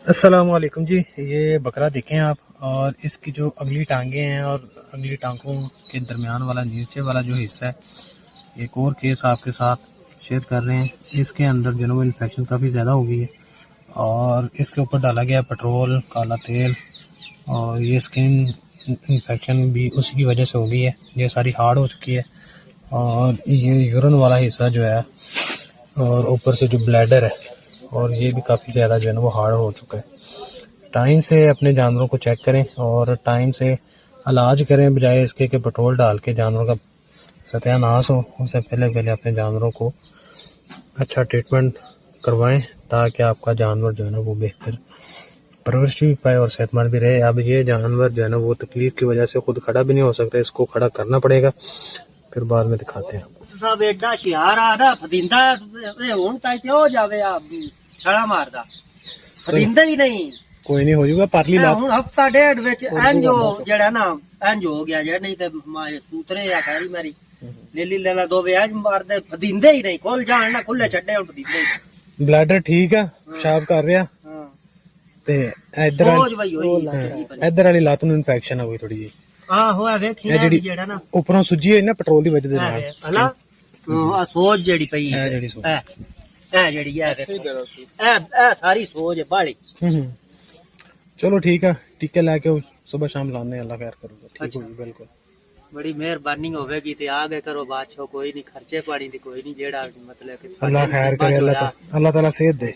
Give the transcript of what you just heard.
अस्सलाम वालेकुम जी। ये बकरा देखें आप, और इसकी जो अगली टांगे हैं और अगली टांगों के दरमियान वाला नीचे वाला जो हिस्सा है, एक और केस आपके साथ शेयर कर रहे हैं। इसके अंदर जो है वो इन्फेक्शन काफ़ी ज़्यादा हो गई है और इसके ऊपर डाला गया पेट्रोल, काला तेल, और ये स्किन इन्फेक्शन भी उसी की वजह से हो गई है। ये सारी हार्ड हो चुकी है और ये यूरिन वाला हिस्सा जो है और ऊपर से जो ब्लैडर है और ये भी काफ़ी ज़्यादा जो है ना वो हार्ड हो चुका है। टाइम से अपने जानवरों को चेक करें और टाइम से इलाज करें, बजाय इसके कि पेट्रोल डाल के जानवरों का सत्यानाश हो। उससे पहले पहले अपने जानवरों को अच्छा ट्रीटमेंट करवाएं ताकि आपका जानवर जो है ना वो बेहतर परवरिश भी पाए और सेहतमंद भी रहे। अब ये जानवर जो है ना वो तकलीफ की वजह से खुद खड़ा भी नहीं हो सकता, इसको खड़ा करना पड़ेगा, फिर बाद में दिखाते हैं। सब एडा शियार आ रहा फदिंदा हुन ताई ते हो जावे आ छड़ा मारदा फदिंदा ही नहीं। कोई नहीं, हो जाएगा परली लात हुन हफ्ता डेढ़ विच एंजो जेड़ा ना एंजो हो गया जे, नहीं ते माए सूतरे या खैरी मेरी लीली लेला दो वे एंज मारदे फदिंदे ही नहीं। खोल जान ना खुले छड्डे हुन फदिंदे ही। ब्लैडर ठीक है, पेशाब कर रहा हां ते इधर सोच वही होई इधर वाली लात ਨੂੰ ਇਨਫੈਕਸ਼ਨ ਹੋ ਗਈ ਥੋੜੀ ਜੀ। हां होया वेखी है जेड़ा ना ਉੱਪਰੋਂ ਸੁੱਜੀ ਹੈ ਨਾ ਪੈਟਰੋਲ ਦੀ ਵਜ੍ਹਾ ਦੇ ਨਾਲ। हला आ सोच जेड़ी पई ਇਹ है ਜਿਹੜੀ ਸੋਚ ए जेड़ी है ए सारी सोच है बाली। चलो ठीक है, टीके लेके सुबह शाम लाने हैं, अल्लाह खैर करूंगा। ठीक होगी बिल्कुल, बड़ी मेहरबानी होगी ते आगे करो बादशाह, कोई नहीं खर्चे पानी दी कोई नहीं जेड़ा मतलब कि अल्लाह खैर करे, अल्लाह ताला सेहत दे।